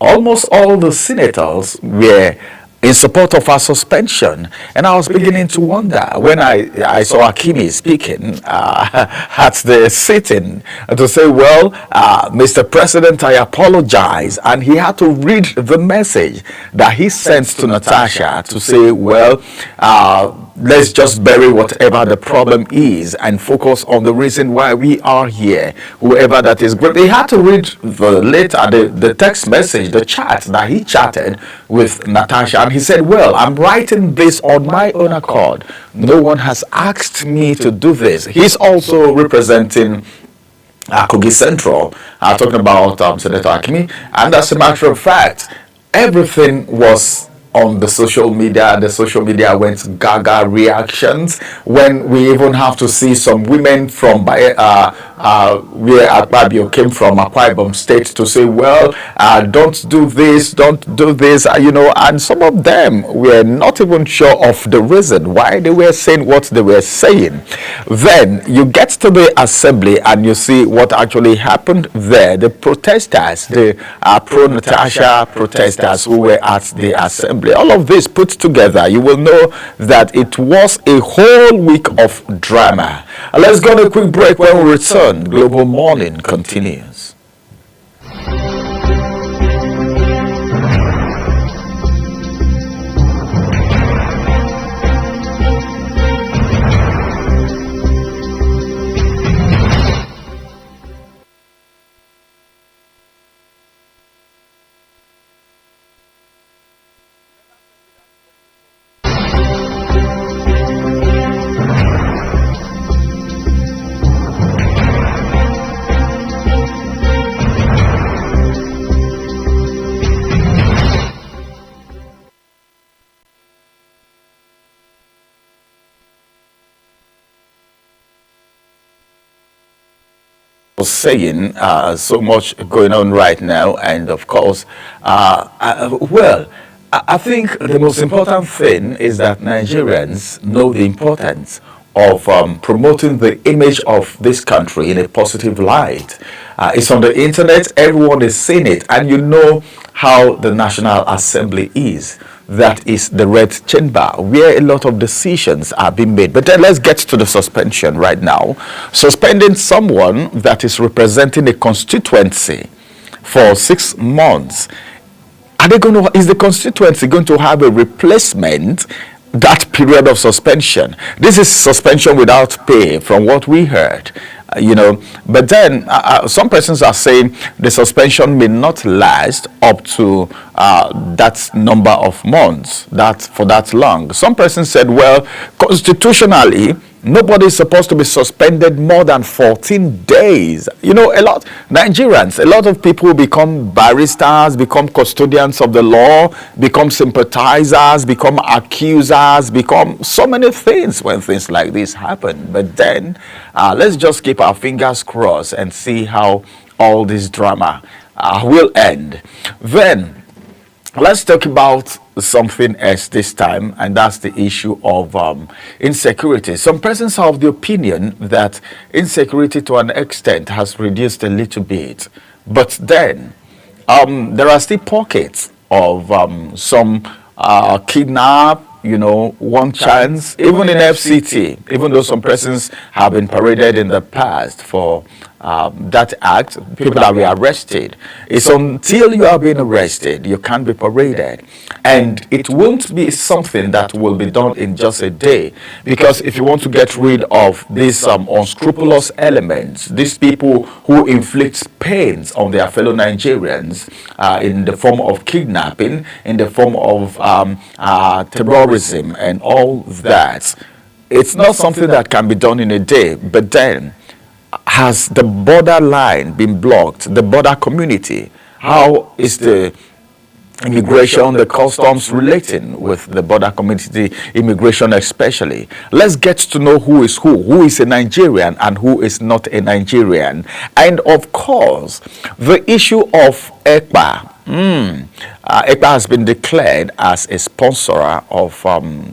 almost all the senators were in support of our suspension. And I was beginning to wonder when I saw Akimi speaking at the sitting to say, well, Mr. President, I apologize. And he had to read the message that he sent to Natasha to say, well, let's just bury whatever the problem is and focus on the reason why we are here, whoever that is. But they had to read the text message, the chat that he chatted with Natasha. And he said, well, I'm writing this on my own accord. No one has asked me to do this. He's also representing Kogi Central, talking about Senator Akimi. And as a matter of fact, everything was on the social media. The social media went gaga reactions when we even have to see some women from where Akpabio came from, Akwa Ibom State, to say, well, don't do this, and some of them were not even sure of the reason why they were saying what they were saying. Then you get to the assembly and you see what actually happened there. The protesters, the pro-Natasha protesters who were at the assembly, all of this put together, you will know that it was a whole week of drama. Let's go on a quick break. When we return, Global Morning continues. Saying so much going on right now, and of course, I think the most important thing is that Nigerians know the importance of promoting the image of this country in a positive light. It's on the internet, everyone is seeing it, and you know how the National Assembly is. That is the red chamber where a lot of decisions are being made. But then let's get to the suspension right now. Suspending someone that is representing a constituency for 6 months. Is the constituency going to have a replacement that period of suspension? This is suspension without pay from what we heard. But then some persons are saying the suspension may not last up to that number of months, for that long. Some persons said, well, constitutionally, nobody is supposed to be suspended more than 14 days. A lot Nigerians, a lot of people become barristers, become custodians of the law, become sympathizers, become accusers, become so many things when things like this happen. But then let's just keep our fingers crossed and see how all this drama will end. Then let's talk about something else this time, and that's the issue of insecurity. Some persons are of the opinion that insecurity to an extent has reduced a little bit, but then there are still pockets of some kidnap, one chance, even in FCT, even though some persons have been paraded in the past for that act, people that were arrested. It's until you are being arrested, you can't be paraded. And it won't be something that will be done in just a day. Because if you want to get rid of these unscrupulous elements, these people who inflict pains on their fellow Nigerians in the form of kidnapping, in the form of terrorism and all that, it's not something that can be done in a day. But then, has the borderline been blocked? The border community, how is the immigration, the customs relating with the border community, immigration especially? Let's get to know who is a Nigerian and who is not a Nigerian. And of course, the issue of ECPA. ECPA has been declared as a sponsor of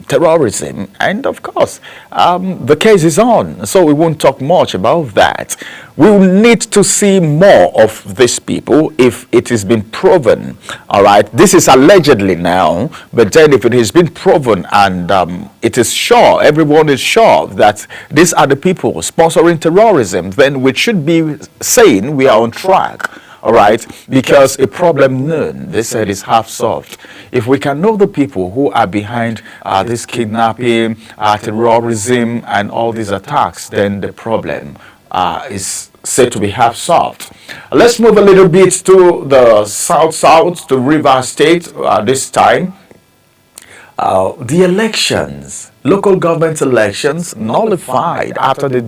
terrorism, and of course, the case is on, so we won't talk much about that. We will need to see more of these people if it has been proven. All right, this is allegedly now, but then if it has been proven and it is sure, everyone is sure that these are the people sponsoring terrorism, then we should be saying we are on track. All right, because a problem known, they said, is half solved. If we can know the people who are behind this kidnapping, terrorism, and all these attacks, then the problem is said to be half solved. Let's move a little bit to the south, to Rivers State this time. The elections, local government elections, nullified after the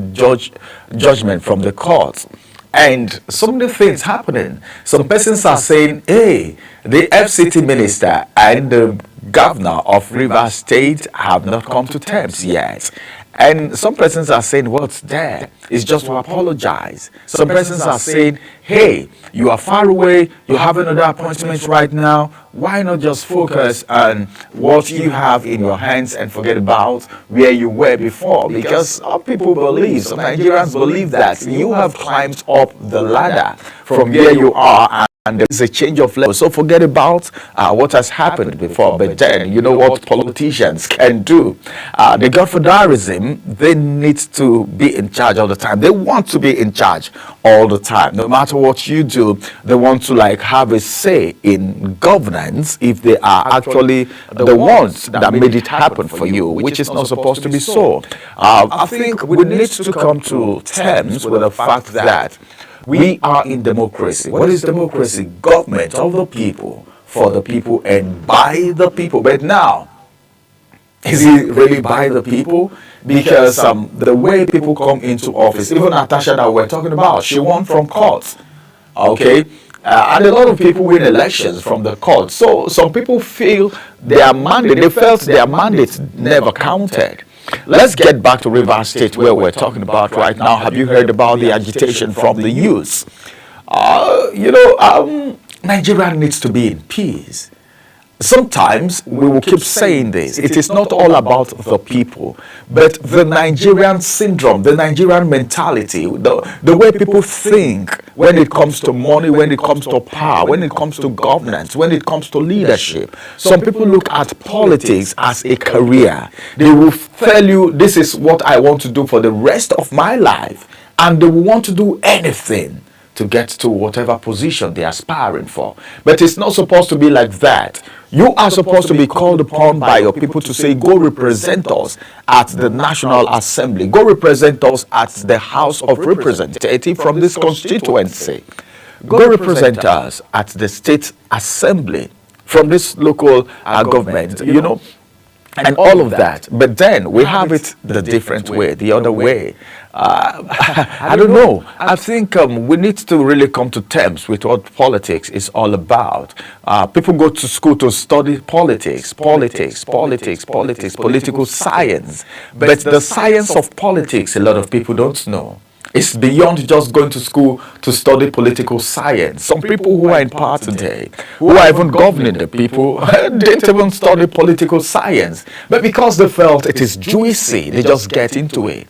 judgment from the court. And so many things happening. Some persons are saying, hey, the FCT minister and the governor of Rivers State have not come to terms yet. And some persons are saying, what's there is just to apologize. Some persons are saying, hey, you are far away, you have another appointment right now. Why not just focus on what you have in your hands and forget about where you were before? Because some people believe, some Nigerians believe that you have climbed up the ladder from where you are, and there is a change of level. So forget about what has happened before. But then, you know what politicians can do. The godfatherism, they need to be in charge all the time. They want to be in charge all the time. No matter what you do, they want to like have a say in governance if they are actually the ones that made it happen for you, which is not supposed to be so. I think we need to come to terms with the fact that we are in democracy. What is democracy? Government of the people, for the people, and by the people. But now, is it really by the people? Because the way people come into office, even Natasha that we're talking about, she won from court. Okay? And a lot of people win elections from the court. So some people feel their mandate, they felt their mandate never counted. Let's get back to Rivers State, where we're talking about right now. Have you heard about the agitation from the youth? Nigeria needs to be in peace. Sometimes we will keep saying this. It is not all about the people, but the Nigerian syndrome, the Nigerian mentality, the way people think when it comes to money, when it comes to power, when it comes to governance, when it comes to leadership. Some people look at politics as a career. They will tell you, this is what I want to do for the rest of my life. And they will want to do anything to get to whatever position they're aspiring for. But it's not supposed to be like that. You are supposed to be called upon by your people to say, go represent us at the National Assembly. Go represent us at the House of Representatives from this constituency. Go represent us at the State Assembly from this local government, and all of that. But then we have it the different way, the other way. I don't know. I think we need to really come to terms with what politics is all about. People go to school to study politics, political science. But the science of politics, a lot of people don't know. It's beyond just going to school to study political science. Some people who are in power today, who are even governing the people, didn't even study political science. But because they felt it is juicy, they just get into it.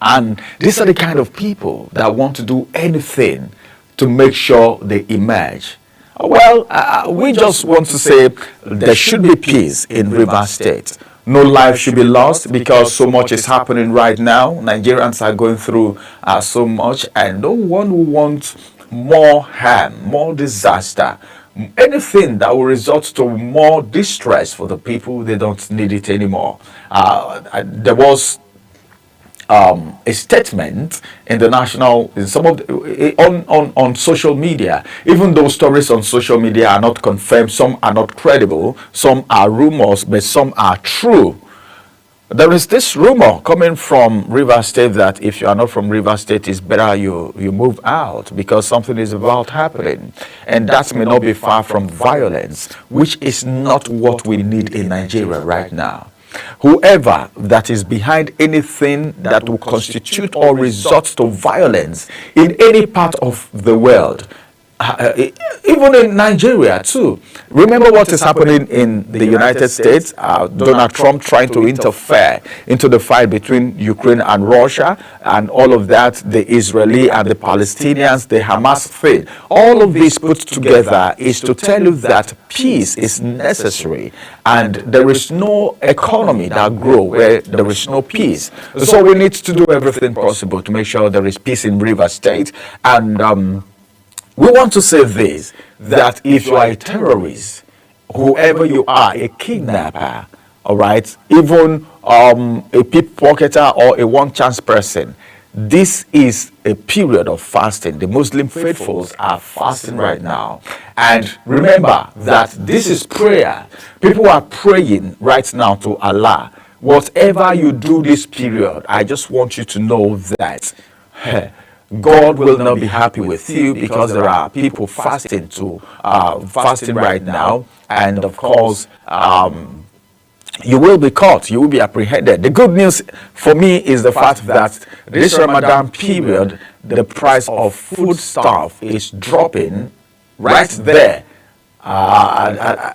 And these are the kind of people that want to do anything to make sure they emerge. Well, we just want to say there should be peace in Rivers State. No life should be lost because so much is happening right now. Nigerians are going through so much, and no one will want more harm, more disaster. Anything that will result to more distress for the people, they don't need it anymore. There was a statement in the national, in some of the, on social media. Even though stories on social media are not confirmed, some are not credible, some are rumors, but some are true. There is this rumor coming from Rivers State that if you are not from Rivers State, it's better you move out because something is about happening. And that may not be far from violence, which is not what we need in Nigeria right now. Whoever that is behind anything that will constitute or resort to violence in any part of the world, even in Nigeria too. Remember what is happening in the United States? Donald Trump trying to interfere into the fight between Ukraine and Russia, and all of that, the Israeli and the Palestinians, the Hamas thing. All of this put together is to tell you that peace is necessary, and there is no economy that grows where there is no peace. So we need to do everything possible to make sure there is peace in Rivers State. And we want to say this, that if you are a terrorist, whoever you are, a kidnapper, all right, even a pickpocketer or a one-chance person, this is a period of fasting. The Muslim faithfuls are fasting right now. And remember that this is prayer. People are praying right now to Allah. Whatever you do this period, I just want you to know that God will not be happy with you, because there are people fasting right now, and of course you will be caught, you will be apprehended. The good news for me is the fact that this Ramadan period, the price of foodstuff is dropping right there.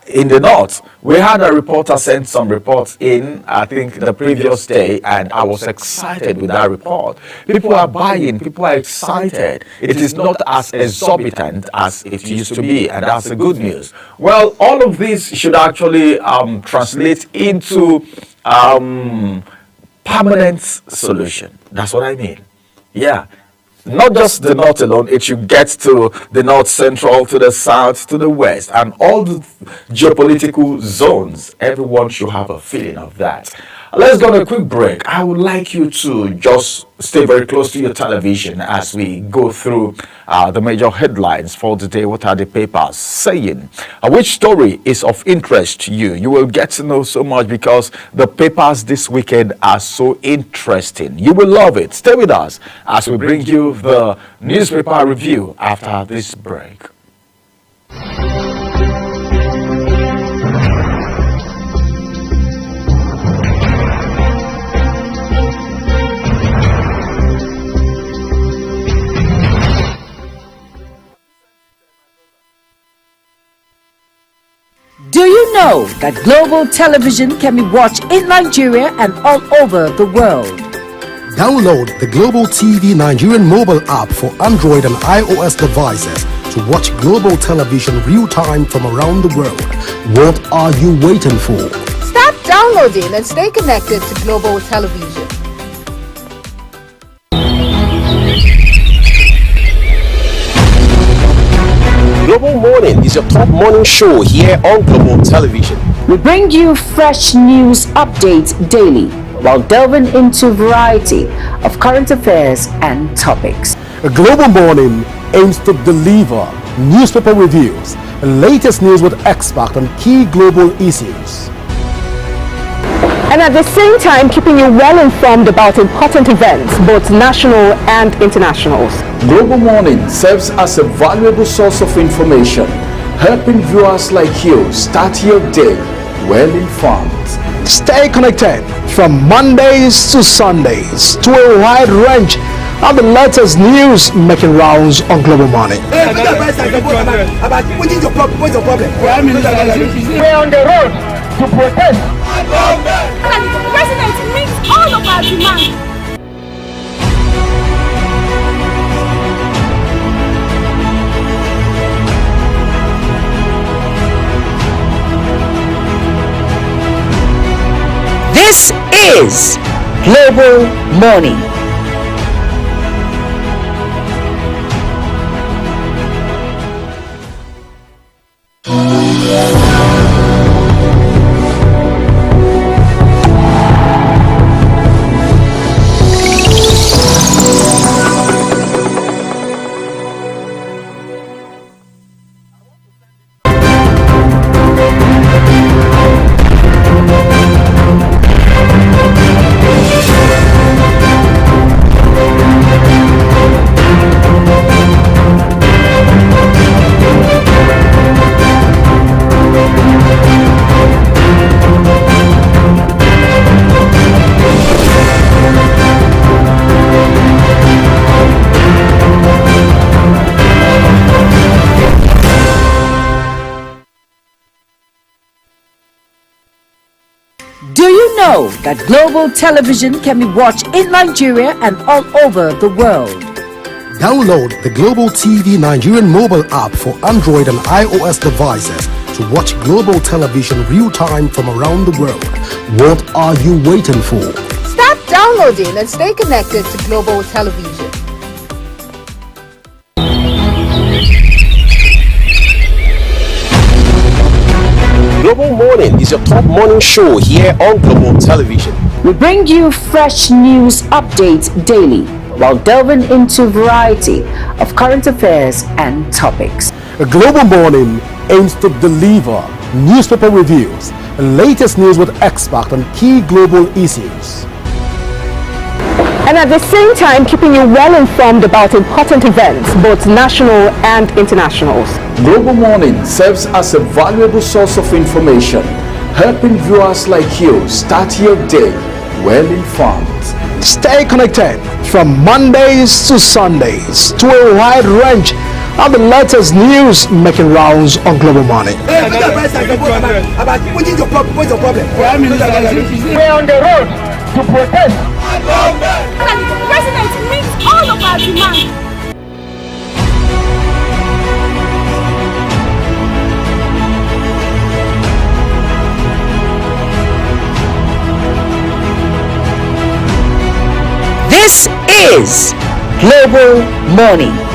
In the north, we had a reporter send some reports in, I think, the previous day, and I was excited with that report. People are buying, people are excited. It is not as exorbitant as it used to be, and that's the good news. Well, all of this should actually translate into permanent solution. That's what I mean. Yeah. Not just the north alone, it should get to the north central, to the south, to the west, and all the geopolitical zones. Everyone should have a feeling of that. Let's go on a quick break. I would like you to just stay very close to your television as we go through the major headlines for the day. What are the papers saying? Which story is of interest to you? You will get to know so much, because the papers this weekend are so interesting. You will love it. Stay with us as we bring you the newspaper review after this break. Do you know that global television can be watched in Nigeria and all over the world? Download the Global TV Nigerian mobile app for Android and iOS devices to watch global television real-time from around the world. What are you waiting for? Start downloading and stay connected to global television. Global Morning is your top morning show here on Global Television. We bring you fresh news updates daily while delving into a variety of current affairs and topics. A Global Morning aims to deliver newspaper reviews and latest news with experts on key global issues, and at the same time keeping you well informed about important events, both national and internationals. Global Morning serves as a valuable source of information, helping viewers like you start your day well informed. Stay connected from Mondays to Sundays to a wide range of the latest news making rounds on Global Morning. We're on the road to protest. The president meets all of our demands. This is Global Morning. Do you know that global television can be watched in Nigeria and all over the world? Download the Global TV Nigerian mobile app for Android and iOS devices to watch global television real-time from around the world. What are you waiting for? Start downloading and stay connected to Global Television. Global Morning is your top morning show here on Global Television. We bring you fresh news updates daily while delving into a variety of current affairs and topics. A Global Morning aims to deliver newspaper reviews, the latest news with experts on key global issues, And at the same time, keeping you well informed about important events, both national and internationals. Global Morning serves as a valuable source of information, helping viewers like you start your day well informed. Stay connected from Mondays to Sundays to a wide range of the latest news making rounds on Global Morning. We're on the road to protest. The president meets all of our demands. This is Global Morning.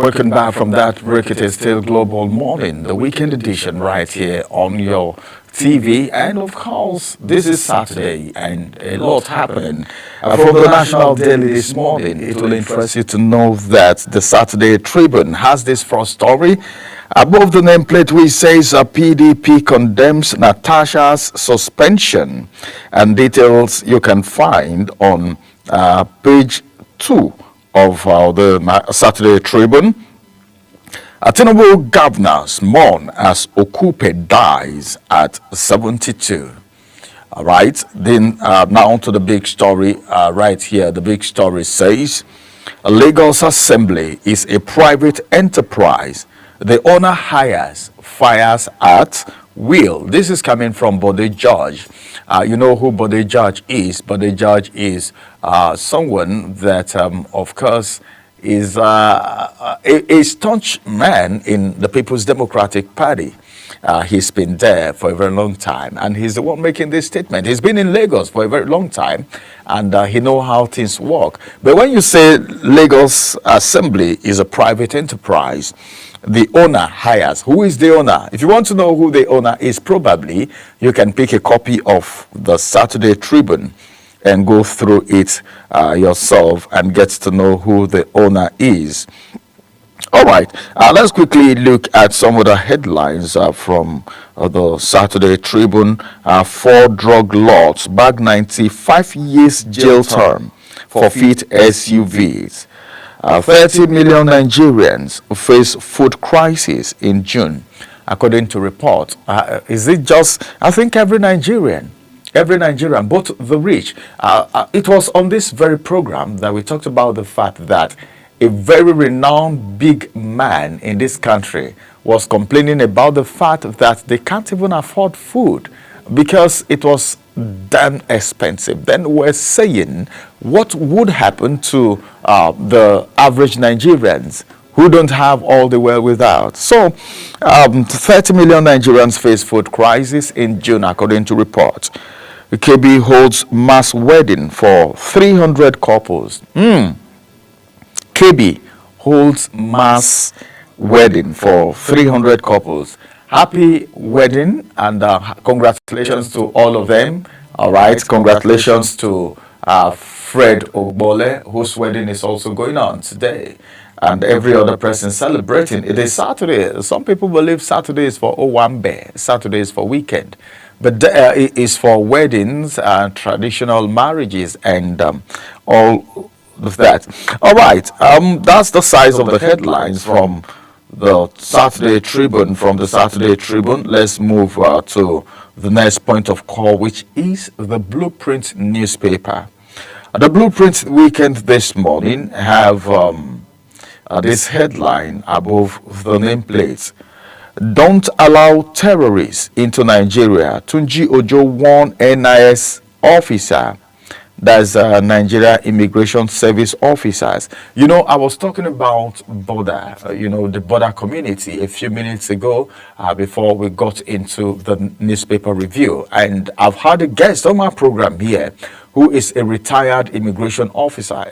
Welcome back from that break. It is still Global Morning, the weekend edition right here on your TV. And of course, this is Saturday and a lot happening. From the National Daily this morning, it will interest you to know that the Saturday Tribune has this first story. Above the nameplate which says PDP condemns Natasha's suspension, and details you can find on page 2 of the Saturday Tribune. Tinubu governors mourn as Okupe dies at 72. All right, then now to the big story right here. The big story says Lagos Assembly is a private enterprise. The owner hires, fires at will. This is coming from Bode George. You know who Bode George is. Bode George is someone that, of course, is a staunch man in the People's Democratic Party. He's been there for a very long time, and he's the one making this statement. He's been in Lagos for a very long time, and he knows how things work. But when you say Lagos Assembly is a private enterprise, the owner hires. Who is the owner? If you want to know who the owner is, probably you can pick a copy of the Saturday Tribune and go through it yourself and get to know who the owner is. All right, let's quickly look at some of the headlines from the Saturday Tribune. 4 drug lords bag 95 years jail term for forfeit SUVs. 30 million Nigerians face food crisis in June, according to report. Is it just, I think every Nigerian, both the rich. It was on this very program that we talked about the fact that a very renowned big man in this country was complaining about the fact that they can't even afford food because it was damn expensive. Then we're saying what would happen to the average Nigerians who don't have all the wherewithal. So 30 million Nigerians face food crisis in June, according to reports. KB holds mass wedding for 300 couples. KB holds mass wedding for 300 couples. Happy wedding, and congratulations to all of them. All right, congratulations to Fred Ogbole, whose wedding is also going on today, and every other person celebrating. It is Saturday. Some people believe Saturday is for Owambe, Saturday is for weekend, but it is for weddings and traditional marriages and all of that. All right, that's the size of the headlines from the Saturday Tribune. From the Saturday Tribune, let's move to the next point of call, which is the Blueprint newspaper. The Blueprint Weekend this morning have this headline above the nameplate: "Don't allow terrorists into Nigeria. Tunji Ojo warned NIS officer." That's Nigeria Immigration Service officers. You know, I was talking about border, the border community a few minutes ago before we got into the newspaper review. And I've had a guest on my program here who is a retired immigration officer,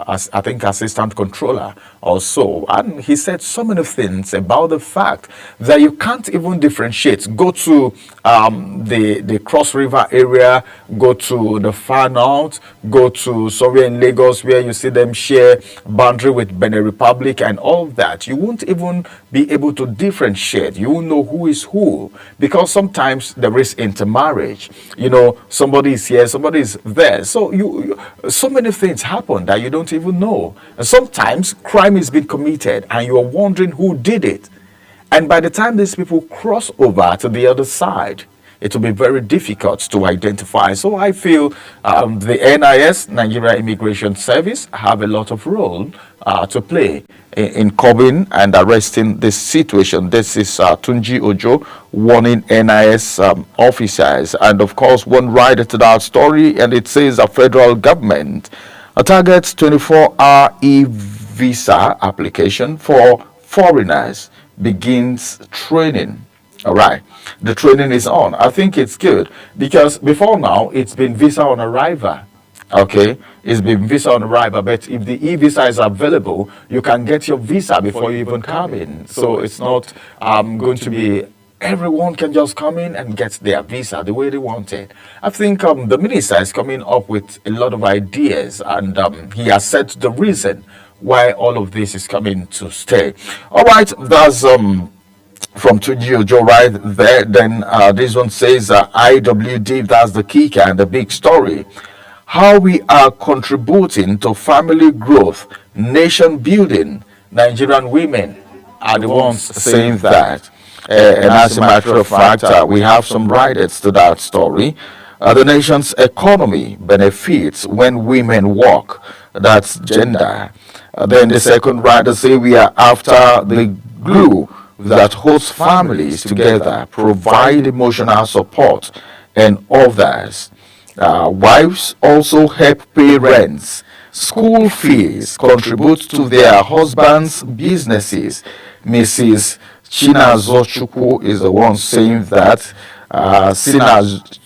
as I think assistant controller or so. And he said so many things about the fact that you can't even differentiate. Go to the Cross River area, go to the far north, go to somewhere in Lagos where you see them share boundary with Benin Republic and all that. You won't even be able to differentiate. You won't know who is who, because sometimes there is intermarriage. Somebody is here, somebody is there. So so many things happen that you don't even know. And sometimes crime is being committed and you are wondering who did it. And by the time these people cross over to the other side, it will be very difficult to identify. So I feel the NIS, Nigeria Immigration Service, have a lot of role to play in curbing and arresting this situation. This is Tunji Ojo warning NIS officers. And of course, one writer to that story, and it says a federal government targets 24-hour e-visa application for foreigners, begins training. All right, the training is on. I think it's good because before now it's been visa on arrival. Okay, it's been visa on arrival, but if the e-visa is available, you can get your visa before you even come in. So it's not going to be everyone can just come in and get their visa the way they want it. I think the minister is coming up with a lot of ideas, and he has said the reason why all of this is coming to stay. All right, that's from Joe right there. Then this one says IWD, that's the kicker and the big story. How we are contributing to family growth, nation building. Nigerian women are the ones saying that. And as a matter of fact, we have some writers to that story. The nation's economy benefits when women work. That's gender. Then the second writer say we are after the glue that holds families together, provide emotional support and others. Wives also help pay rents, school fees, contribute to their husbands' businesses. Mrs. Chinazochukwu is the one saying that.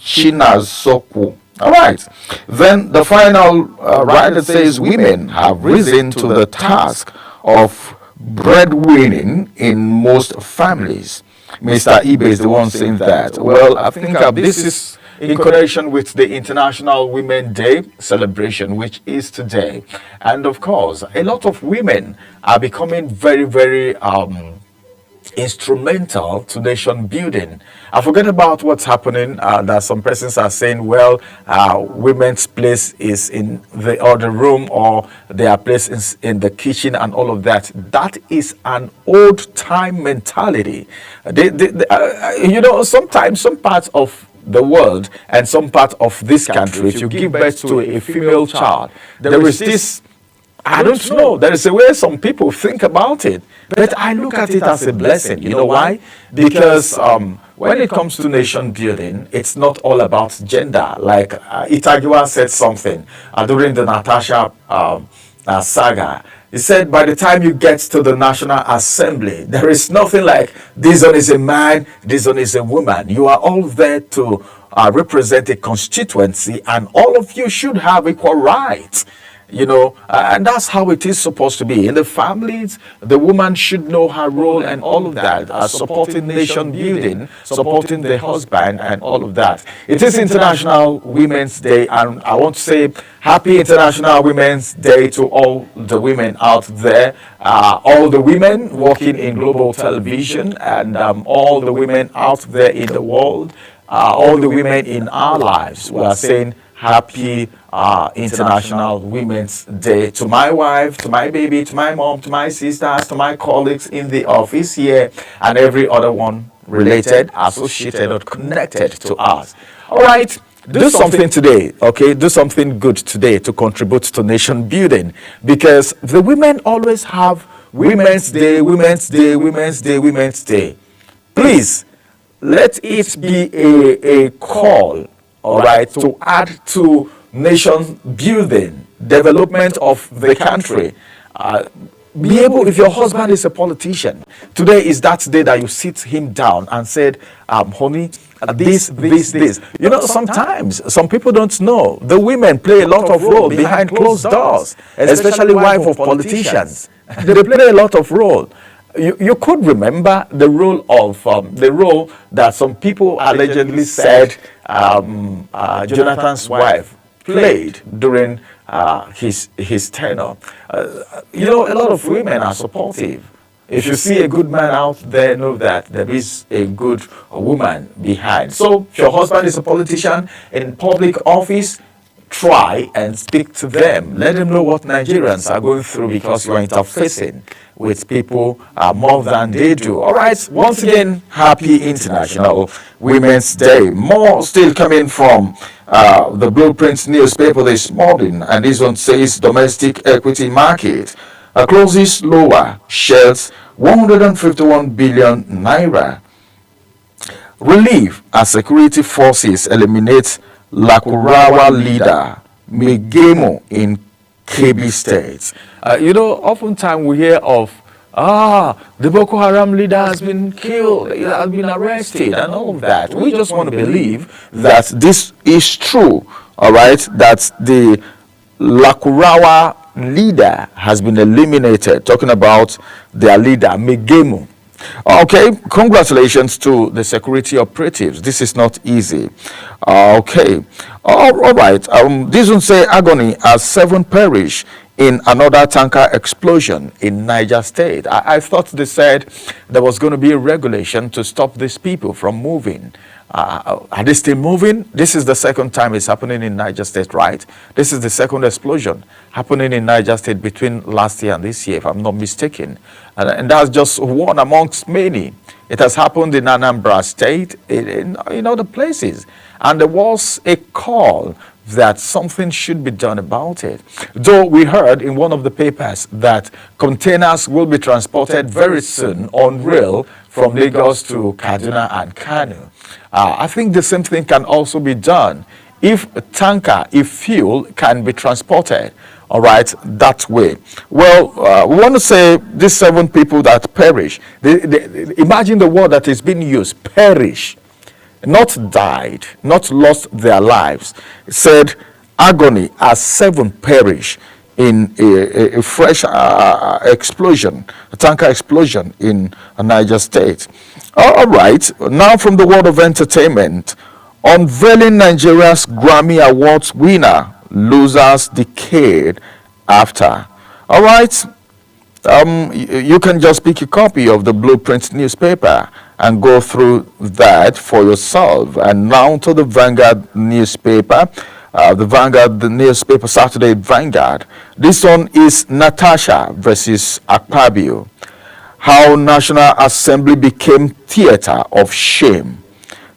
Chinazoku. All right. Then the final writer says women have risen to the task of breadwinning in most families. Mr. Ibe is the one saying that. Well, I think this is in connection with the International Women's Day celebration, which is today. And of course, a lot of women are becoming very, very instrumental to nation building. I forget about what's happening, that some persons are saying, well, women's place is in the other room, or their place is in the kitchen and all of that. That is an old time mentality. You know, sometimes some parts of the world and some part of this country, if you give birth to a female child, there is this, I don't know, there is a way some people think about it, but I look at it as a blessing. You know why? Because when it comes to nation building, it's not all about gender. Like Itagiwa said something during the Natasha saga. He said, by the time you get to the National Assembly, there is nothing like this one is a man, this one is a woman. You are all there to represent a constituency, and all of you should have equal rights. You know, and that's how it is supposed to be. In the families, the woman should know her role and all of that, supporting nation building, supporting the husband and all of that. It is International Women's Day, and I want to say happy International Women's Day to all the women out there, all the women working in global television, and all the women out there in the world, all the women in our lives. We are saying happy International Women's Day to my wife, to my baby, to my mom, to my sisters, to my colleagues in the office here, and every other one related, associated, or connected to us. All right, do something today, okay? Do something good today to contribute to nation building, because the women always have Women's Day, Women's Day, Women's Day, Women's Day. Please, let it be a call, all right, to add to nation building, development of the country. Be able, if your husband is a politician, today is that day that you sit him down and said, honey, this. You know, sometimes some people don't know the women play a lot of role behind closed doors, especially wife of politicians. They play a lot of role. You could remember the role of the role that some people allegedly said Jonathan's wife played during his tenure. You know, a lot of women are supportive. If you see a good man out there, know that there is a good woman behind. So if your husband is a politician in public office, try and speak to them. Let them know what Nigerians are going through, because you are interfacing with people more than they do. All right, once again, happy International Women's Day. More still coming from the Blueprint newspaper this morning, and this one says domestic equity market closes lower, shells 151 billion naira. Relief as security forces eliminate Lakurawa leader Megemo in Kebbi State. You know, oftentimes we hear of the Boko Haram leader has been killed, he has been arrested and all of that. We just want to believe that this is true, all right, that the Lakurawa leader has been eliminated, talking about their leader, Megemu. Okay, congratulations to the security operatives. This is not easy. Okay, all right. This one say agony as 7 perish in another tanker explosion in Niger State. I thought they said there was going to be a regulation to stop these people from moving. Are they still moving? This is the second time it's happening in Niger State, right? This is the second explosion happening in Niger State between last year and this year, if I'm not mistaken. And that's just one amongst many. It has happened in Anambra State, in other places. And there was a call that something should be done about it. Though we heard in one of the papers that containers will be transported very soon on rail from Lagos to Kaduna and Kano. I think the same thing can also be done if a tanker, if fuel can be transported, all right, that way. Well, we want to say these 7 people that perish, imagine the word that is being used, perish. Not died, not lost their lives. It said agony as 7 perish in a fresh explosion, a tanker explosion in Niger State. All right, now from the world of entertainment, unveiling Nigeria's Grammy Awards winner, losers decade after. All right, you can just pick a copy of the Blueprint newspaper and go through that for yourself. And now to the Vanguard newspaper, the newspaper, Saturday Vanguard. This one is Natasha versus Akpabio. How National Assembly became theater of shame.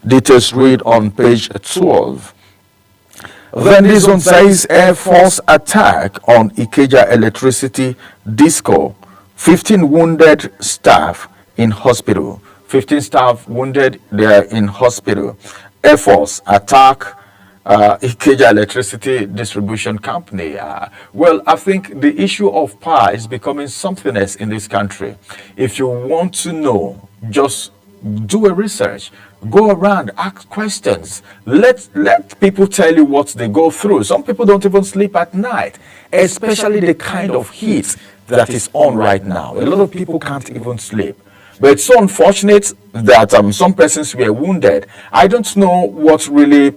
Details read on page 12. Then this one says Air Force attack on Ikeja electricity disco. 15 wounded staff in hospital. 15 staff wounded, they are in hospital. Air Force attack Ikeja electricity distribution company. Well, I think the issue of power is becoming something else in this country. If you want to know, just do a research. Go around, ask questions. Let people tell you what they go through. Some people don't even sleep at night, especially the kind of heat that is on right now. A lot of people can't even sleep. But it's so unfortunate that some persons were wounded. I don't know what really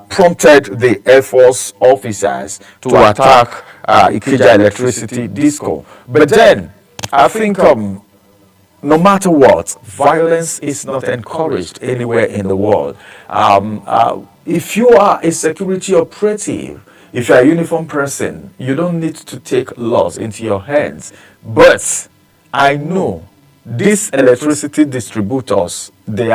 prompted the Air Force officers to attack Ikeja electricity disco. But then, I think no matter what, violence is not encouraged anywhere in the world. If you are a security operative, if you're a uniformed person, you don't need to take laws into your hands. But I know these electricity distributors, they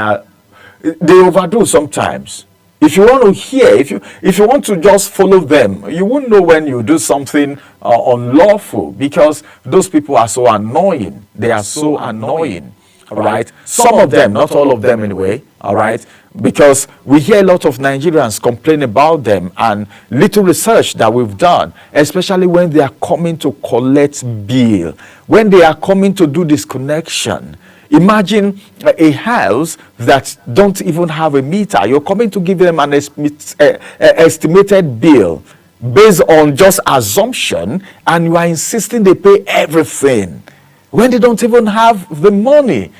overdo sometimes. If you want to hear, if you want to just follow them, you won't know when you do something unlawful, because those people are so annoying. They are so annoying, all right? Some of them, not all of them anyway, all right? Because we hear a lot of Nigerians complain about them, and little research that we've done, especially when they are coming to collect bill, when they are coming to do disconnection. Imagine a house that don't even have a meter. You're coming to give them an estimated bill based on just assumption, and you are insisting they pay everything when they don't even have the money.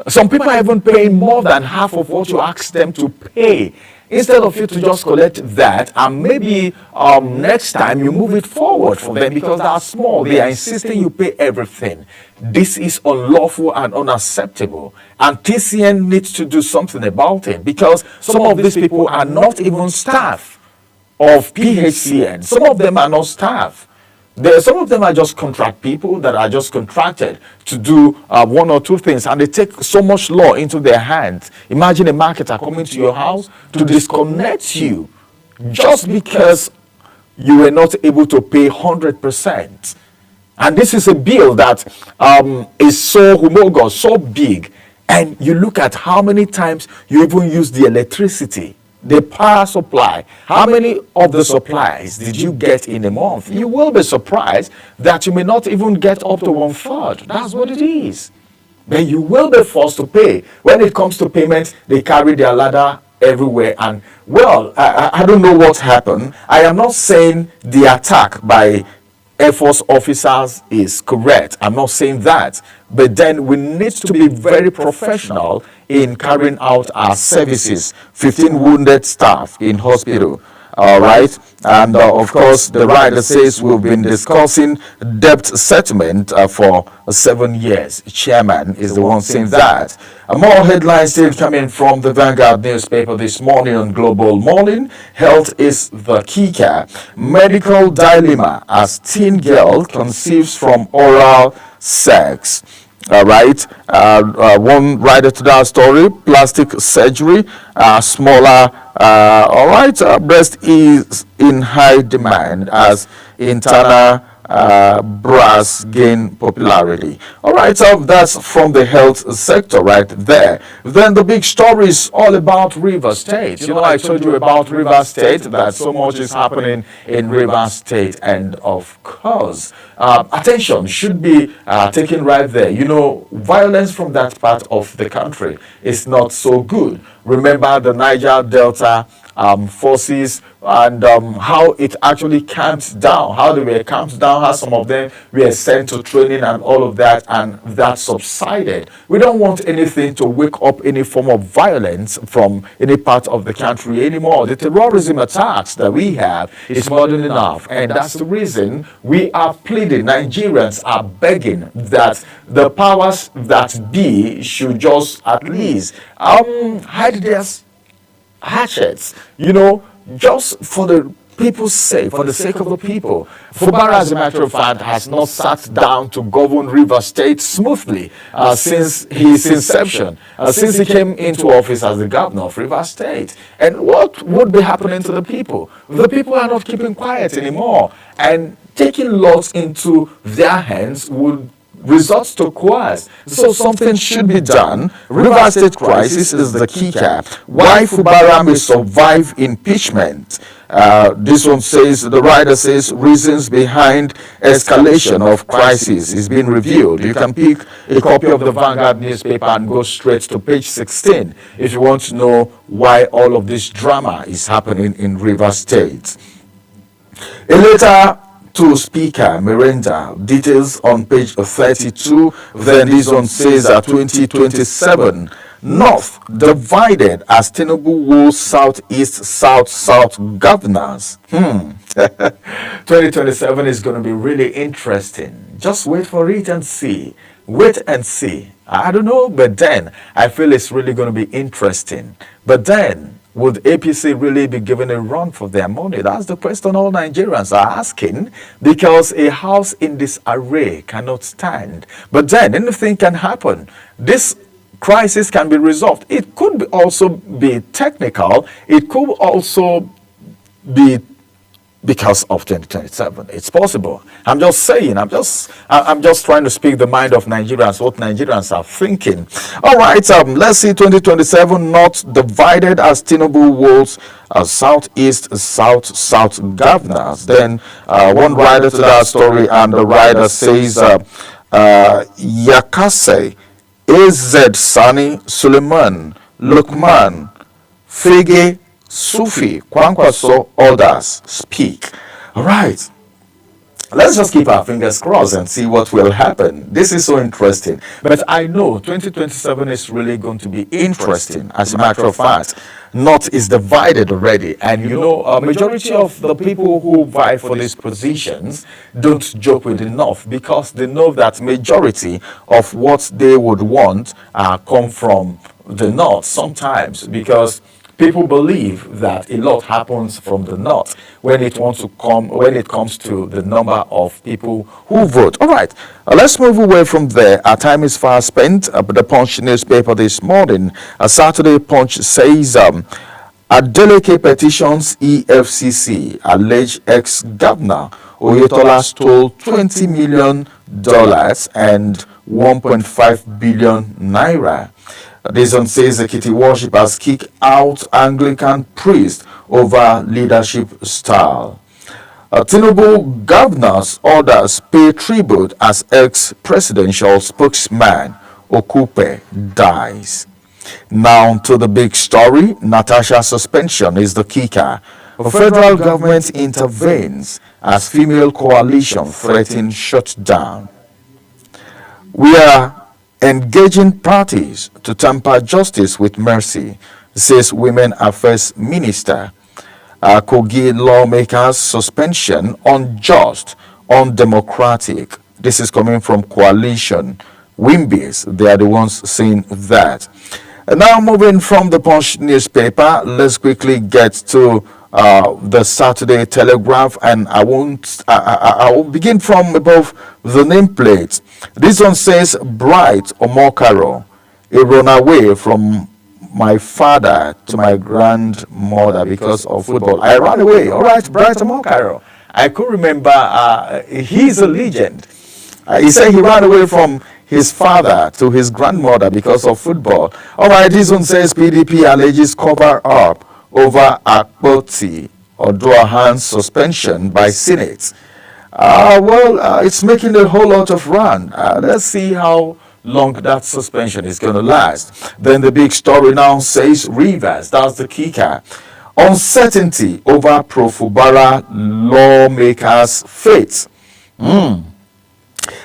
Some people are even paying more than half of what you ask them to pay. Instead of you to just collect that, and maybe next time you move it forward for them because they are small. They are insisting you pay everything. This is unlawful and unacceptable. And TCN needs to do something about it, because some of these people are not even staff of PHCN. Some of them are not staff. Some of them are just contract people that are just contracted to do one or two things, and they take so much law into their hands. Imagine a marketer coming to your house to disconnect you just because you were not able to pay 100%. And this is a bill that is so humongous, so big, and you look at how many times you even use the electricity, the power supply. How many of the supplies did you get in a month? You will be surprised that you may not even get up to 1/3. That's what it is. Then you will be forced to pay. When it comes to payment, they carry their ladder everywhere. And well, I don't know what happened. I am not saying the attack by Air Force officers is correct. I'm not saying that. But then we need to be very professional in carrying out our services. 15 wounded staff in hospital. All right. And of course, the writer says we've been discussing debt settlement for 7 years. Chairman is the one saying that. More headlines still coming from the Vanguard newspaper this morning on Global Morning. Health is the kicker. Medical dilemma as teen girl conceives from oral sex. All right. One writer to that story: plastic surgery, smaller. All right. Breast is in high demand as internal bras gain popularity. All right, so that's from the health sector right there. Then the big story is all about River State. You know, I told you about River State, that so much is happening in River State, and of course, attention should be taken right there. You know, violence from that part of the country is not so good. Remember the Niger Delta forces and how it actually camped down, how they were camped down, how some of them were sent to training and all of that, and that subsided. We don't want anything to wake up any form of violence from any part of the country anymore. The terrorism attacks that we have is more than enough, and that's the reason we are pleading, Nigerians are begging that the powers that be should just at least hide their hatchets, you know, just for the people's sake, for the sake of the people. Fubara, as a matter of fact, has not sat down to govern River State smoothly since his inception, since he came into office as the governor of River State. And what would be happening to the people? The people are not keeping quiet anymore, and taking laws into their hands would resort to coerce. So something should be done. River State crisis is the kicker. Why Fubara may survive impeachment. This one says, the writer says, reasons behind escalation of crisis is being revealed. You can pick a copy of the Vanguard newspaper and go straight to page 16 if you want to know why all of this drama is happening in River State. A letter to Speaker Miranda, details on page 32. Then this one says 2027 North divided as Tinubu rules Southeast South governors. 2027 is going to be really interesting. Just wait for it and see. Wait and see. I don't know, but then I feel it's really going to be interesting. But then, would APC really be given a run for their money? That's the question all Nigerians are asking, because a house in disarray cannot stand. But then anything can happen. This crisis can be resolved. It could be also be technical. It could also be because of 2027. It's possible. I'm just saying, I'm just trying to speak the mind of Nigerians, what Nigerians are thinking. All right, let's see 2027 not divided as Tinubu rules Southeast South governors. Then one writer to that story, and the writer says Yakase, AZ Sani, Suleiman, Lukman, Fege, Sufi, Kwankwaso, others speak. All right. Let's just keep our fingers crossed and see what will happen. This is so interesting. But I know 2027 is really going to be interesting. As a matter of fact, North is divided already. And you know, a majority of the people who vie for these positions don't joke with the North, because they know that majority of what they would want come from the North sometimes, because people believe that a lot happens from the North when it comes to the number of people who vote. All right, let's move away from there. Our time is far spent. The Punch newspaper this morning, Saturday Punch says, Adeleke petitions EFCC, alleged ex-governor Oyetola stole $20 million and 1.5 billion naira. This one says Ekiti worshippers kick out Anglican priest over leadership style. Tinubu governors orders pay tribute as ex-presidential spokesman Okupe dies. Now to the big story. Natasha's suspension is the kicker. The federal government intervenes as female coalition threatens shutdown. We are engaging parties to tamper justice with mercy, says Women Affairs Minister. Kogi lawmakers' suspension unjust, undemocratic. This is coming from coalition. Wimbys, they are the ones saying that. And now moving from the Punch newspaper, let's quickly get to the Saturday Telegraph, and I will begin from above the nameplate. This one says, Bright Omokaro, a runaway from my father to my grandmother because of football. I ran away. All right, Bright Omokaro. I could remember he's a legend. He said he ran away from his father to his grandmother because of football. All right, this one says PDP alleges cover up over Akpoti Oduahan's suspension by Senate. It's making a whole lot of run. Let's see how long that suspension is going to last. Then the big story now says Rivers, that's the kicker. Uncertainty over Profubara lawmakers' fate.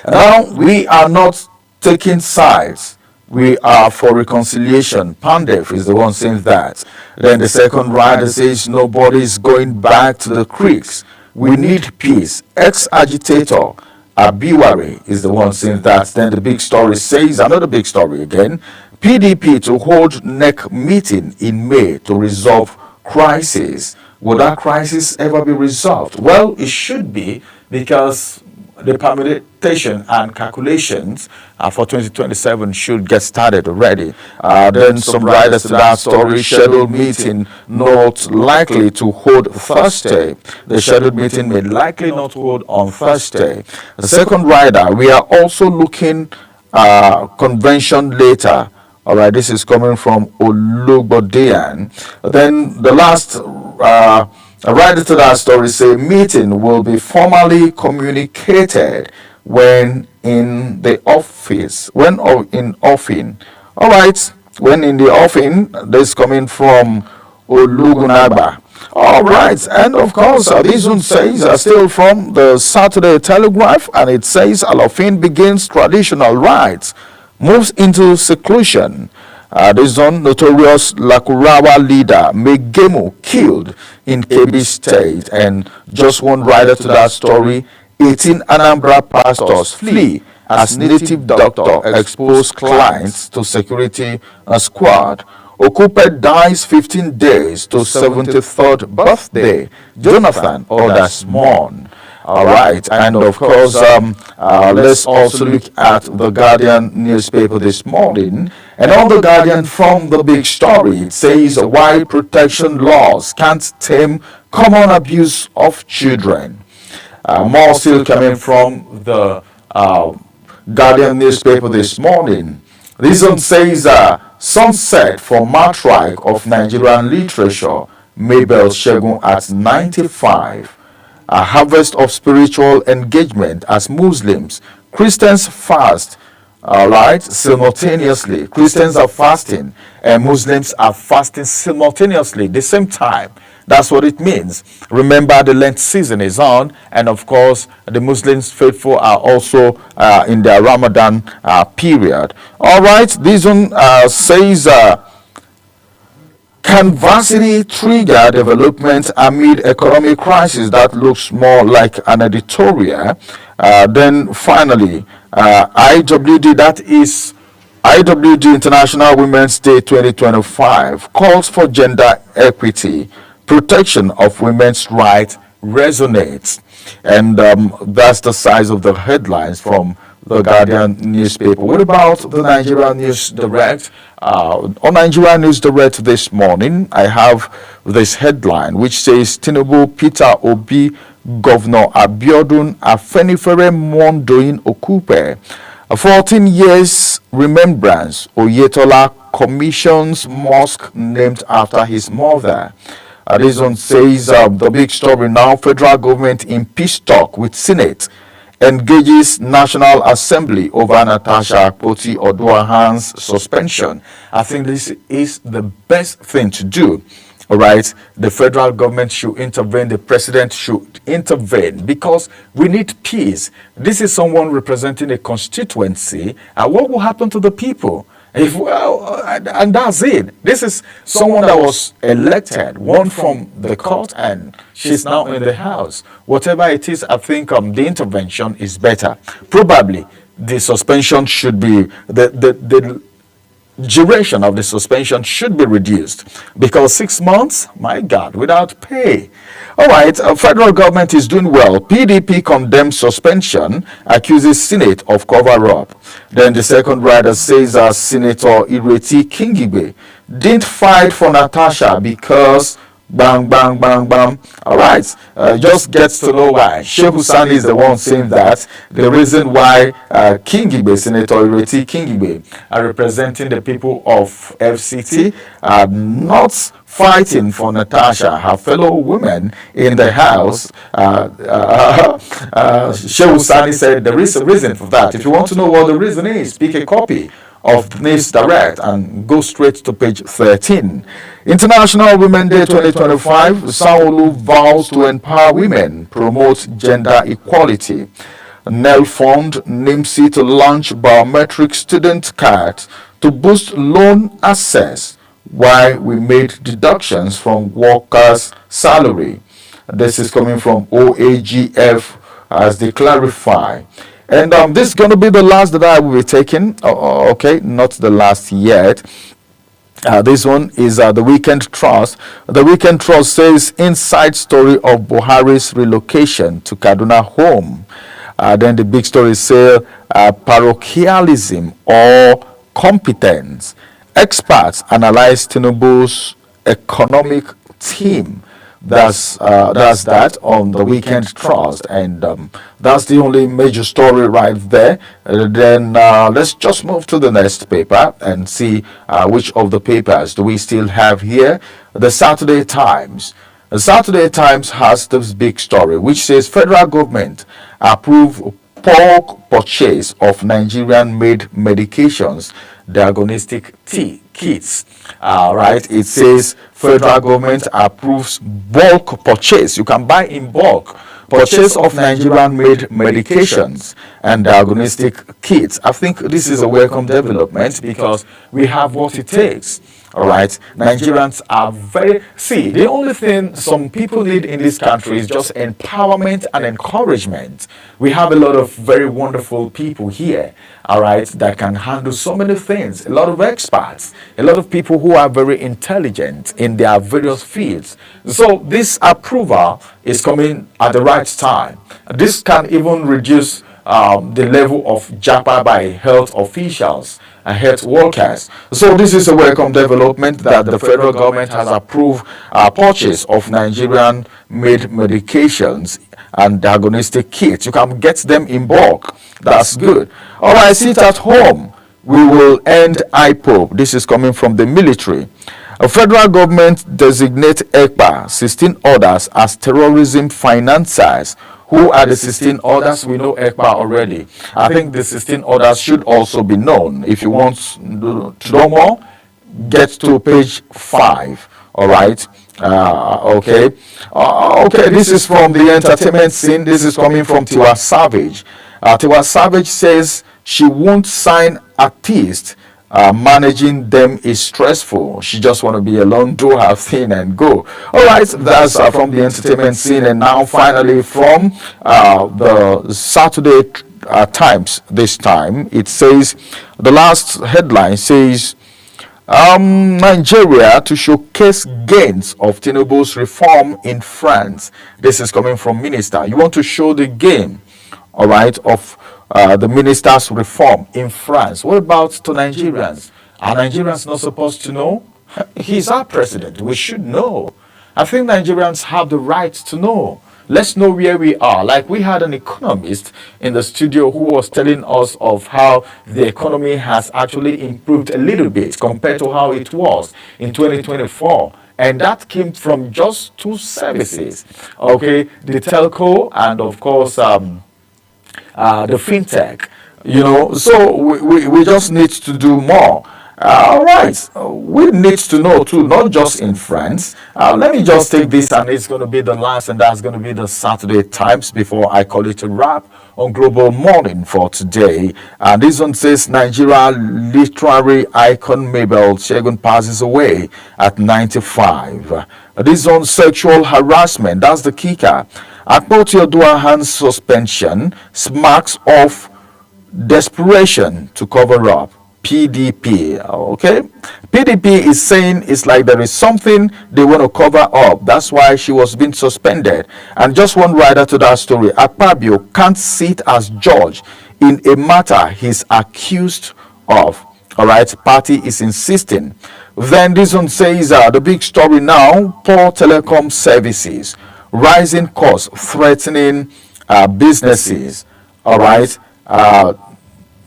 Now, we are not taking sides. We are for reconciliation. Pandef is the one saying that. Then the second rider says nobody's going back to the creeks. We need peace. Ex-agitator Abiwari is the one saying that. Then the big story says, another big story again, PDP to hold NEC meeting in May to resolve crisis. Will that crisis ever be resolved? Well, it should be, because the permutation and calculations for 2027 should get started already. Then some riders to that story, scheduled meeting not likely to hold Thursday. The scheduled meeting may likely not hold on Thursday. The second rider, we are also looking convention later. All right, this is coming from Olugbodian. Then the last rider to that story say meeting will be formally communicated when in the office, when in offing. All right, when in the offing, this coming from Olugunagba. All right, and of course, this one says still from the Saturday Telegraph, and it says Alofin begins traditional rites, moves into seclusion. This one, notorious Lakurawa leader Megemu killed in Kebbi State. And just one rider to that story, 18 Anambra pastors flee as native doctor exposed clients to security squad. Okupe dies 15 days to 73rd birthday. Jonathan others mourn. All right, and of course, let's also look at the Guardian newspaper this morning. And on the Guardian, from the big story, it says why protection laws can't tame common abuse of children. More still coming from the Guardian newspaper this morning. This one says sunset for matriarch of Nigerian literature, Mabel Shegun at 95. A harvest of spiritual engagement as Muslims. Christians fast, all right, simultaneously. Christians are fasting and Muslims are fasting simultaneously at the same time. That's what it means. Remember, the Lent season is on, and of course, the Muslims faithful are also in their Ramadan period. All right, this one says, can varsity trigger development amid economic crisis? That looks more like an editorial. Then finally, IWD, that is IWD International Women's Day 2025, calls for gender equity, protection of women's rights resonates. And that's the size of the headlines from the Guardian newspaper. What about the Nigerian News Direct? On Nigerian News Direct this morning, I have this headline which says Tinubu, Peter Obi, Governor Abiodun Afenifere Mondoin Okupe. 14 years remembrance, Oyetola commissions mosque named after his mother. This one says the big story now, federal government in peace talk with Senate. engages National Assembly over Natasha Akpoti-Oduahan's suspension. I think this is the best thing to do. All right, the federal government should intervene, the president should intervene, because we need peace. This is someone representing a constituency, and what will happen to the people? If, well, and that's it. This is someone that was elected, won from the court, and she's now in the house. Whatever it is, I think the intervention is better. Probably the suspension should be, the duration of the suspension should be reduced, because 6 months, my God, without pay. All right, federal government is doing well. PDP condemns suspension, accuses Senate of cover-up. Then the second writer says Senator Ireti Kingibe didn't fight for Natasha because bang, bang, bang, bang. All right, just gets to know why. Sheikh Hussaini is the one saying that the reason why Kingibe, Senator Ireti Kingibe, are representing the people of FCT, are not fighting for Natasha, her fellow women in the house. Sheikh Hussaini said there is a reason for that. If you want to know what the reason is, pick a copy of News Direct and go straight to page 13. International Women Day 2025, Sanwo-Olu vows to empower women, promote gender equality. NEL Fund, NIMSI to launch biometric student card to boost loan access, while we made deductions from workers' salary. This is coming from OAGF as they clarify. And this is going to be the last that I will be taking. Okay, not the last yet. This one is the Weekend Trust. The Weekend Trust says inside story of Buhari's relocation to Kaduna home. Then the big story says parochialism or competence. Experts analyze Tinubu's economic team. That's that on the Weekend Trust, and that's the only major story right there. Then let's just move to the next paper and see which of the papers do we still have here. The Saturday Times. The Saturday Times has this big story which says federal government approve bulk purchase of Nigerian-made medications, diagnostic kits. Right, it says federal government approves bulk purchase. You can buy in bulk purchase of Nigerian-made medications and diagnostic kits. I think this is a welcome development because we have what it takes. All right, Nigerians are the only thing some people need in this country is just empowerment and encouragement. We have a lot of very wonderful people here, all right, that can handle so many things. A lot of experts, a lot of people who are very intelligent in their various fields. So this approval is coming at the right time. This can even reduce the level of JAPA by health officials and health workers. So this is a welcome development that the federal government has approved purchase of Nigerian-made medications and diagnostic kits. You can get them in bulk. That's good. All right, sit at home. We will end IPOB. This is coming from the military. A federal government designate ECPA 16 others as terrorism financiers. Who are the 16 others? We know ECPA already. I think the 16 others should also be known. If you want to know more, get to page 5. All right. Okay. Okay. This is from the entertainment scene. This is coming from Tiwa Savage. Tiwa Savage says she won't sign artists. Managing them is stressful. She just want to be alone, do her thing and go. All right, that's from the entertainment scene. And now finally from the Saturday Times this time, it says, the last headline says, Nigeria to showcase gains of Tinubu's reform in France. This is coming from Minister. You want to show the game, all right, of the minister's reform in France. What about to Nigerians? Are Nigerians not supposed to know? He's our president. We should know. I think Nigerians have the right to know. Let's know where we are. Like we had an economist in the studio who was telling us of how the economy has actually improved a little bit compared to how it was in 2024. And that came from just two services. Okay, the telco and of course the fintech. So we just need to do more. All right, we need to know too, not just in France. Let me just take this, and it's going to be the last, and that's going to be the Saturday Times before I call it a wrap on Global Morning for today. And this one says Nigeria literary icon Mabel Shegun passes away at 95. This on sexual harassment, that's the kicker. Akpoti Oduahan's suspension smacks of desperation to cover up. PDP, okay? PDP is saying it's like there is something they want to cover up. That's why she was being suspended. And just one rider to that story, Akpabio can't sit as judge in a matter he's accused of. All right, party is insisting. Then this one says the big story now, poor telecom services, rising costs threatening businesses. All right,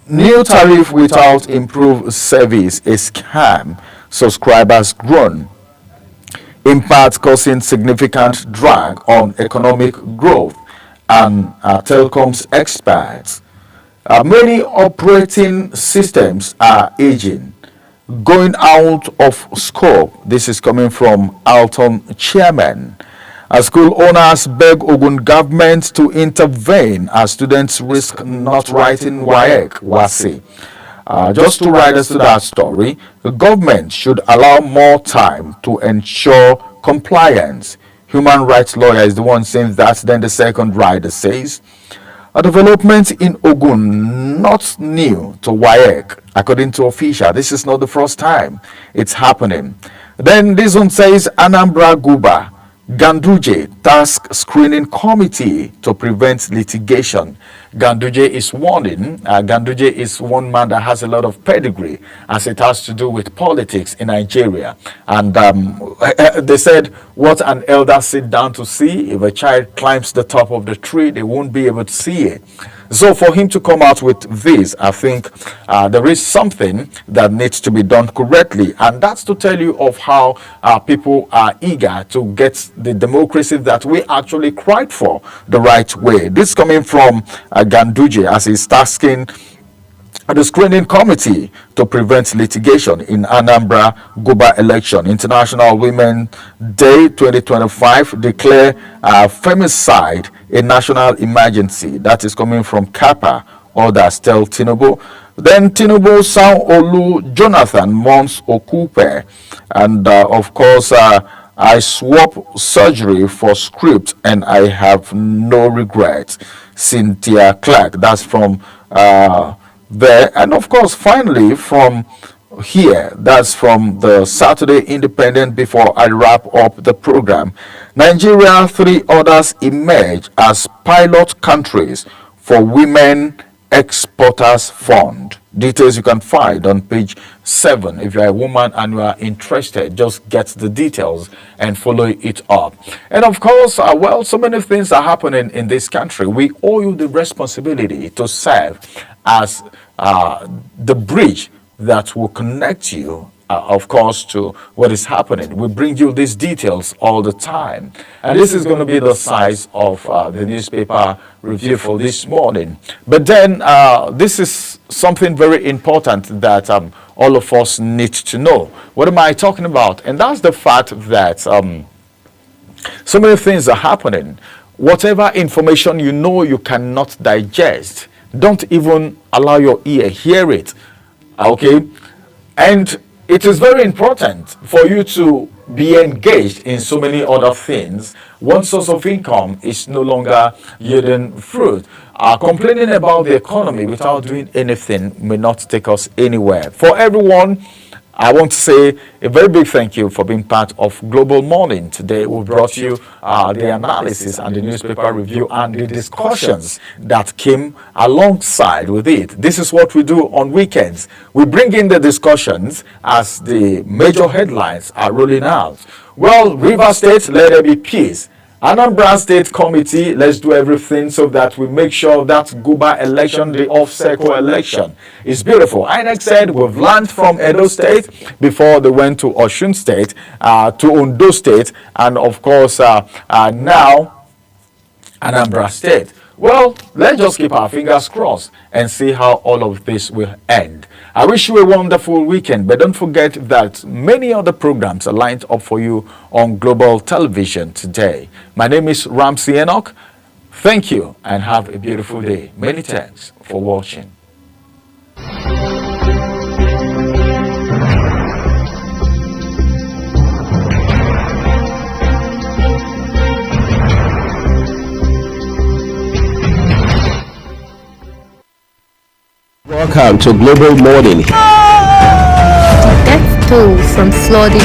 new tariff without improved service, a scam. Subscribers grown. Impact causing significant drag on economic growth. And telecoms experts. Many operating systems are aging, going out of scope. This is coming from Alton chairman. School owners beg Ogun government to intervene as students risk not writing WAEC, WASI. Just two riders to that story, the government should allow more time to ensure compliance. Human rights lawyer is the one saying that. Then the second rider says, a development in Ogun not new to WAEC. According to official, this is not the first time it's happening. Then this one says Anambra Guba Ganduje task screening committee to prevent litigation. Ganduje is warning. Ganduje is one man that has a lot of pedigree as it has to do with politics in Nigeria. And they said, what an elder sit down to see, if a child climbs the top of the tree, they won't be able to see it. So for him to come out with this, I think there is something that needs to be done correctly. And that's to tell you of how people are eager to get the democracy that we actually cried for the right way. This coming from Ganduje as he's tasking the screening committee to prevent litigation in Anambra Guba election. International Women's Day 2025 declare femicide a national emergency. That is coming from Kappa. Others tell Tinubu. Then Tinubu, Sanwo-Olu, Jonathan Mons Okupe, and of course I swap surgery for script and I have no regrets. Cynthia Clark, that's from there. And of course, finally, from here, that's from the Saturday Independent before I wrap up the program. Nigeria, 3 others emerge as pilot countries for Women Exporters Fund. Details you can find on page 7. If you're a woman and you are interested, just get the details and follow it up. And of course, well, so many things are happening in this country. We owe you the responsibility to serve as the bridge that will connect you, of course, to what is happening. We bring you these details all the time. And this is going to be the size of the newspaper review for this morning. But then this is something very important that all of us need to know. What am I talking about? And that's the fact that so many things are happening. Whatever information you know you cannot digest, don't even allow your ear hear it. Okay? And it is very important for you to be engaged in so many other things. One source of income is no longer yielding fruit. Complaining about the economy without doing anything may not take us anywhere. For everyone, I want to say a very big thank you for being part of Global Morning. Today we brought you the analysis and the newspaper review and the discussions that came alongside with it. This is what we do on weekends. We bring in the discussions as the major headlines are rolling out. Well, Rivers State, let there be peace. Anambra State Committee, let's do everything so that we make sure that Guba election, the off-cycle election, is beautiful. INEC said we've learned from Edo State before they went to Osun State, to Ondo State, and of course now Anambra State. Well, let's just keep our fingers crossed and see how all of this will end. I wish you a wonderful weekend, but don't forget that many other programs are lined up for you on Global Television today. My name is Ramsey Enoch. Thank you and have a beautiful day. Many thanks for watching. Welcome to Global Morning. Death toll from flooding.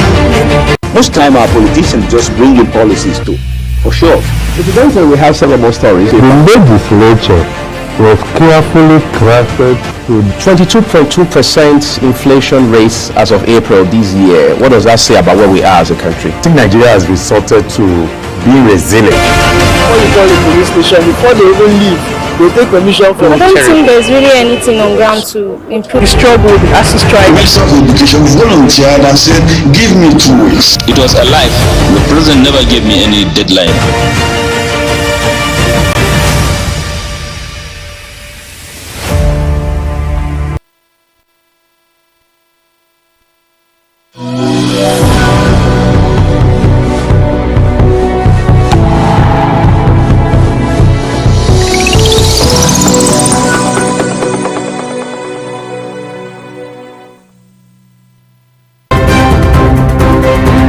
Most time our politicians just bring in policies too, for sure. Incidentally, we have several more stories. The legislature was carefully crafted to 22.2% inflation rates as of April this year. What does that say about where we are as a country? I think Nigeria has resorted to being resilient. Before you call the police station, before they even leave, they take permission from I don't think there's really anything on ground to improve. the struggle, the ASU strike. Minister of Education volunteered and said, give me 2 weeks. It was a life. The president never gave me any deadline.